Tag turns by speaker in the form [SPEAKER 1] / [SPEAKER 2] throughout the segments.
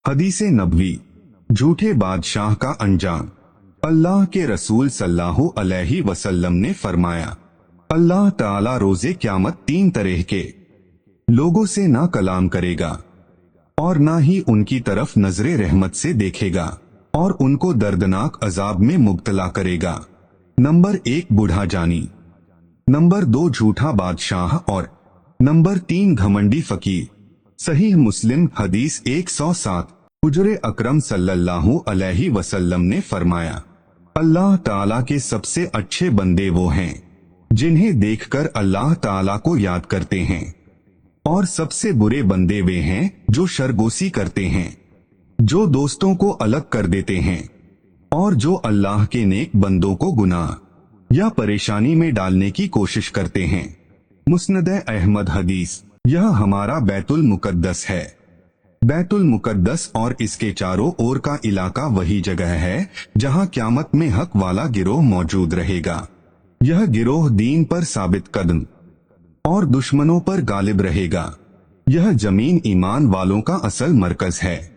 [SPEAKER 1] हदीस नबवी, झूठे बादशाह का अंजाम। अल्लाह के रसूल सल्लल्लाहु अलैहि वसल्लम ने फरमाया, अल्लाह ताला रोजे क़यामत 3 तरह के लोगों से ना कलाम करेगा और ना ही उनकी तरफ नजरे रहमत से देखेगा और उनको दर्दनाक अजाब में मुब्तला करेगा। नंबर 1 बूढ़ा जानी, नंबर 2 झूठा बादशाह और नंबर 3 घमंडी फकीर। सहीह मुस्लिम हदीस 107। हुजूर अकरम सल्लल्लाहु अलैहि वसल्लम ने फरमाया, अल्लाह ताला के सबसे अच्छे बंदे वो हैं जिन्हें देखकर अल्लाह ताला को याद करते हैं, और सबसे बुरे बंदे वे हैं जो शरगोशी करते हैं, जो दोस्तों को अलग कर देते हैं और जो अल्लाह के नेक बंदों को गुनाह या परेशानी में डालने की कोशिश करते हैं। मुस्नद अहमद हदीस। यह हमारा बैतुल मुकद्दस है। बैतुल मुकद्दस और इसके चारों ओर का इलाका वही जगह है जहां क़यामत में हक वाला गिरोह मौजूद रहेगा। यह गिरोह दीन पर साबित कदम और दुश्मनों पर गालिब रहेगा। यह जमीन ईमान वालों का असल मरकज है।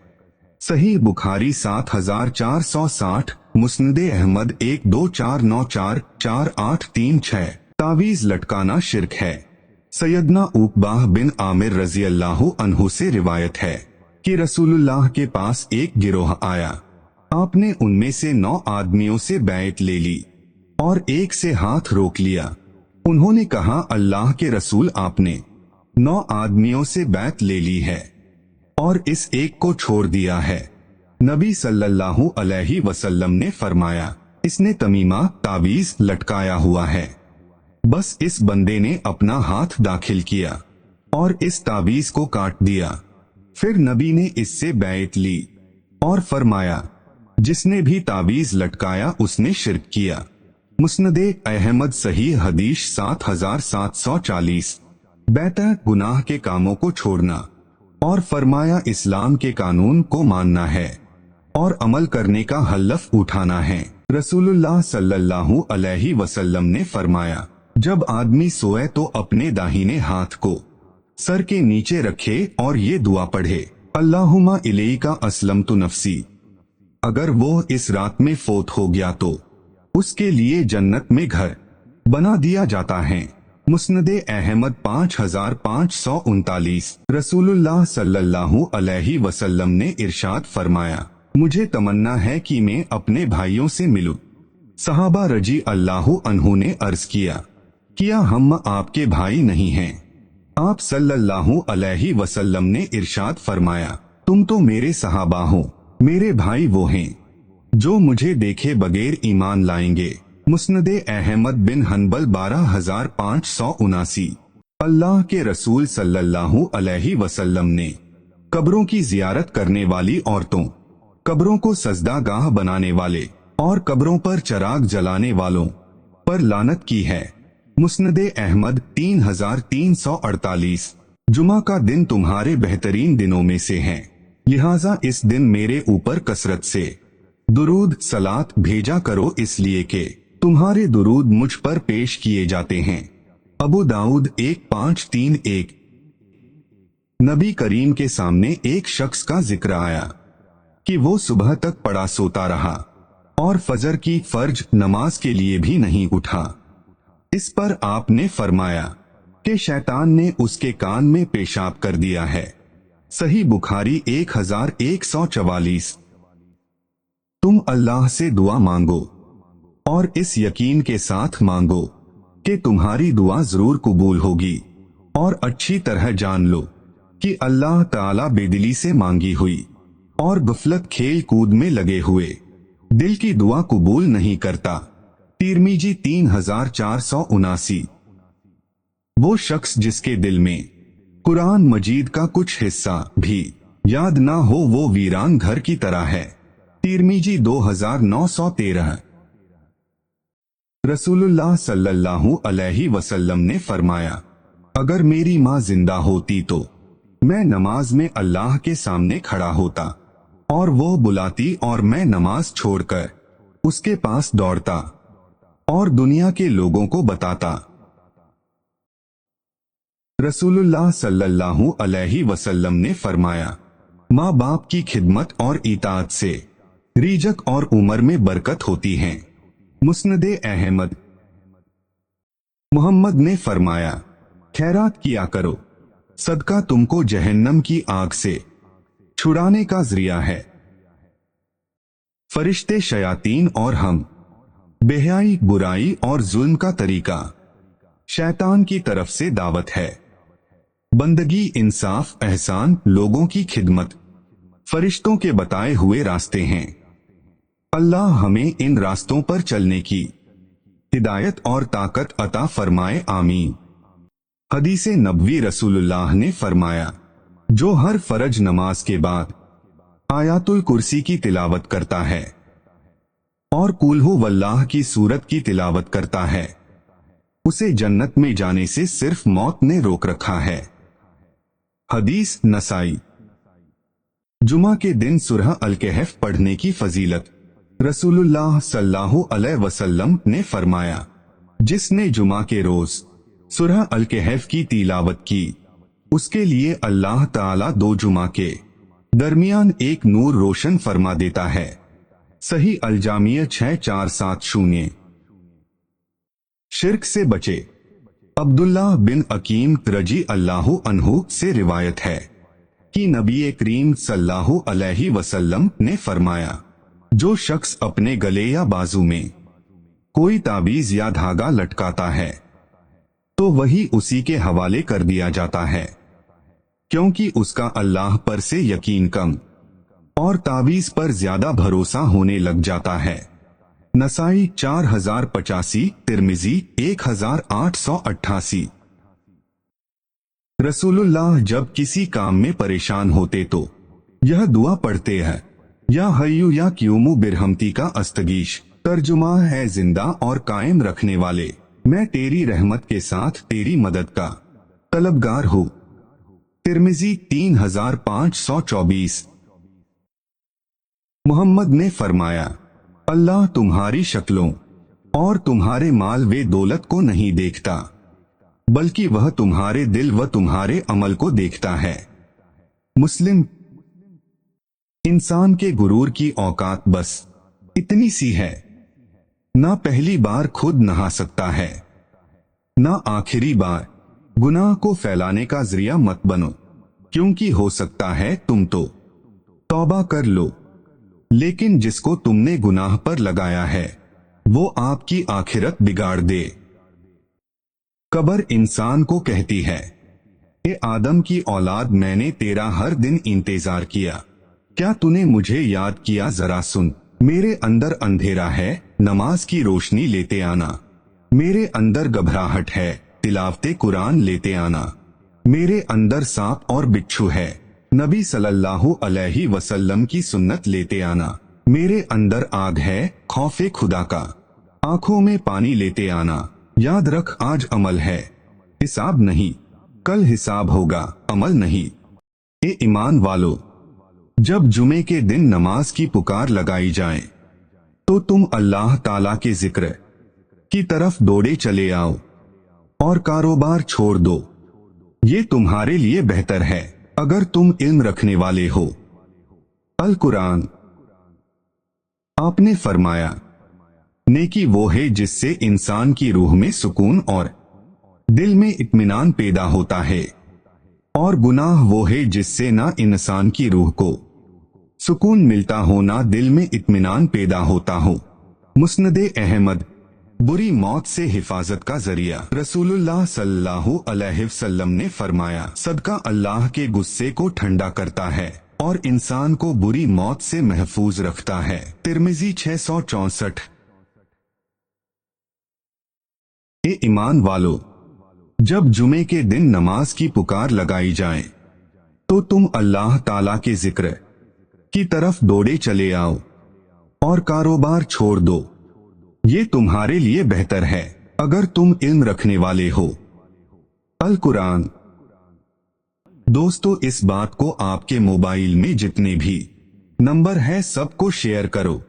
[SPEAKER 1] सही बुखारी 7460, मुस्नद अहमद 1249444836। तावीज लटकाना शिरक है। सैयदना उकबाह बिन आमिर रजी अल्लाहु अन्हु से रिवायत है कि रसूलुल्लाह के पास एक गिरोह आया। आपने उनमें से 9 आदमियों से बैत ले ली और एक से हाथ रोक लिया। उन्होंने कहा, अल्लाह के रसूल, आपने 9 आदमियों से बैत ले ली है और इस एक को छोड़ दिया है। नबी सल्लल्लाहु अलैहि वसल्लम ने फरमाया, इसने तमीमा तावीज लटकाया हुआ है। बस इस बंदे ने अपना हाथ दाखिल किया और इस तावीज को काट दिया। फिर नबी ने इससे बैत ली और फरमाया, जिसने भी तावीज लटकाया उसने शिरक किया। मुस्नद अहमद सहीह हदीस 7740। बैतह गुनाह के कामों को छोड़ना और फरमाया इस्लाम के कानून को मानना है और अमल करने का हल्फ उठाना है। रसूलुल्लाह सल्लल्लाहु अलैहि वसल्लम ने फरमाया, जब आदमी सोए तो अपने दाहिने हाथ को सर के नीचे रखे और ये दुआ पढ़े, अल्लाहुम्मा इलैका अस्लमतु नफ्सी। अगर वो इस रात में फोत हो गया तो उसके लिए जन्नत में घर बना दिया जाता है। मुस्नद अहमद 5539। रसूलुल्लाह सल्लल्लाहु अलैहि वसल्लम ने इरशाद फरमाया, मुझे तमन्ना है कि मैं अपने भाइयों से मिलूं। सहाबा रजी अल्लाहु अन्हु ने अर्ज किया, क्या हम आपके भाई नहीं हैं? आप सल्लल्लाहु अलैहि वसल्लम ने इरशाद फरमाया, तुम तो मेरे सहाबा हो, मेरे भाई वो हैं जो मुझे देखे बगैर ईमान लाएंगे। मुस्नद अहमद बिन हनबल 12579। अल्लाह के रसूल सल्लल्लाहु अलैहि वसल्लम ने कब्रों की जियारत करने वाली औरतों, कब्रों को सजदागाह बनाने वाले और कब्रों पर चराग जलाने वालों पर लानत की है। मुस्नद अहमद 3348। जुमा का दिन तुम्हारे बेहतरीन दिनों में से है, लिहाजा इस दिन मेरे ऊपर कसरत से दुरूद सलात भेजा करो, इसलिए कि तुम्हारे दुरूद मुझ पर पेश किए जाते हैं। अबू दाऊद 1531। नबी करीम के सामने एक शख्स का जिक्र आया कि वो सुबह तक पड़ा सोता रहा और फजर की फर्ज नमाज के लिए भी नहीं उठा। इस पर आपने फरमाया कि शैतान ने उसके कान में पेशाब कर दिया है। सही बुखारी 1144। तुम अल्लाह से दुआ मांगो और इस यकीन के साथ मांगो कि तुम्हारी दुआ जरूर कबूल होगी, और अच्छी तरह जान लो कि अल्लाह ताला बेदिली से मांगी हुई और गफलत खेल कूद में लगे हुए दिल की दुआ कबूल नहीं करता। तिरमिजी 3479। वो शख्स जिसके दिल में कुरान मजीद का कुछ हिस्सा भी याद ना हो वो वीरान घर की तरह है। तिरमिजी 2913। रसूलुल्लाह सल्लल्लाहु अलैहि वसल्लम ने फरमाया, अगर मेरी माँ जिंदा होती तो मैं नमाज में अल्लाह के सामने खड़ा होता और वो बुलाती और मैं नमाज छोड़कर उसके पास दौड़ता और दुनिया के लोगों को बताता। रसूलुल्लाह सल्लल्लाहु अलैहि वसल्लम ने फरमाया, माँ बाप की खिदमत और इताअत से रिजक और उम्र में बरकत होती है। मुस्नदे अहमद। मोहम्मद ने फरमाया, खैरात किया करो, सदका तुमको जहन्नम की आग से छुड़ाने का जरिया है। फरिश्ते, शयातीन और हम, बेहयाई, बुराई और जुल्म का तरीका शैतान की तरफ से दावत है। बंदगी, इंसाफ, एहसान, लोगों की खिदमत फरिश्तों के बताए हुए रास्ते हैं। अल्लाह हमें इन रास्तों पर चलने की हिदायत और ताकत अता फरमाए, आमीन। हदीसे नबवी, रसूलुल्लाह ने फरमाया, जो हर फरज नमाज के बाद आयातुल कुर्सी की तिलावत करता है और कुल हु वल्लाह की सूरत की तिलावत करता है, उसे जन्नत में जाने से सिर्फ मौत ने रोक रखा है। हदीस नसाई। जुमा के दिन सूरह अल-कहफ पढ़ने की फजीलत। रसूलुल्लाह सल्लल्लाहु अलैहि वसल्लम ने फरमाया, जिसने जुमा के रोज सूरह अल-कहफ की तिलावत की, उसके लिए अल्लाह ताला 2 जुमा के दरमियान एक नूर रोशन फरमा देता है। सही अल-जामिया 6470। शिर्क से बचे। अब्दुल्लाह बिन अकीम रजी अल्लाहु अन्हु से रिवायत है कि नबी करीम सल्लल्लाहु अलैहि वसल्लम ने फरमाया, जो शख्स अपने गले या बाजू में कोई ताबीज या धागा लटकाता है तो वही उसी के हवाले कर दिया जाता है, क्योंकि उसका अल्लाह पर से यकीन कम और ताबीज पर ज्यादा भरोसा होने लग जाता है। नसाई 4085, तिर्मिजी 1888। रसूलुल्लाह जब किसी काम में परेशान होते तो यह दुआ पढ़ते हैं, या हय्यु या क्यूमु बिरहमती का अस्तगीश। तर्जुमा है, जिंदा और कायम रखने वाले, मैं तेरी रहमत के साथ तेरी मदद का तलबगार हूँ। तिर्मिजी 3524। मोहम्मद ने फरमाया, अल्लाह तुम्हारी शक्लों और तुम्हारे माल व दौलत को नहीं देखता, बल्कि वह तुम्हारे दिल व तुम्हारे अमल को देखता है। मुस्लिम। इंसान के गुरूर की औकात बस इतनी सी है, ना पहली बार खुद नहा सकता है, ना आखिरी बार। गुनाह को फैलाने का जरिया मत बनो, क्योंकि हो सकता है तुम तो तौबा कर लो, लेकिन जिसको तुमने गुनाह पर लगाया है वो आपकी आखिरत बिगाड़ दे। कब्र इंसान को कहती है, ए आदम की औलाद, मैंने तेरा हर दिन इंतजार किया, क्या तूने मुझे याद किया? जरा सुन, मेरे अंदर अंधेरा है, नमाज की रोशनी लेते आना। मेरे अंदर घबराहट है, तिलावते कुरान लेते आना। मेरे अंदर सांप और बिच्छू है, नबी सल्लल्लाहु अलैहि वसल्लम की सुन्नत लेते आना। मेरे अंदर आग है, खौफे खुदा का, आंखों में पानी लेते आना। याद रख, आज अमल है, हिसाब नहीं, कल हिसाब होगा, अमल नहीं। ए ईमान वालो, जब जुमे के दिन नमाज की पुकार लगाई जाए तो तुम अल्लाह ताला के जिक्र की तरफ दौड़े चले आओ और कारोबार छोड़ दो, ये तुम्हारे लिए बेहतर है अगर तुम इल्म रखने वाले हो। अल कुरान। आपने फरमाया, नेकी वो है जिससे इंसान की रूह में सुकून और दिल में इत्मीनान पैदा होता है, और गुनाह वो है जिससे ना इंसान की रूह को सुकून मिलता हो, ना दिल में इत्मीनान पैदा होता हो। मुस्नदे अहमद। बुरी मौत से हिफाजत का जरिया। रसूलुल्लाह सल्लल्लाहु अलैहि वसल्लम ने फरमाया, सदका अल्लाह के गुस्से को ठंडा करता है और इंसान को बुरी मौत से महफूज रखता है। तिर्मिजी 664। ए ईमान वालो, जब जुमे के दिन नमाज की पुकार लगाई जाए तो तुम अल्लाह ताला के जिक्र की तरफ दौड़े चले आओ और कारोबार छोड़ दो, ये तुम्हारे लिए बेहतर है अगर तुम इल्म रखने वाले हो। अल कुरान। दोस्तों, इस बात को आपके मोबाइल में जितने भी नंबर है सबको शेयर करो।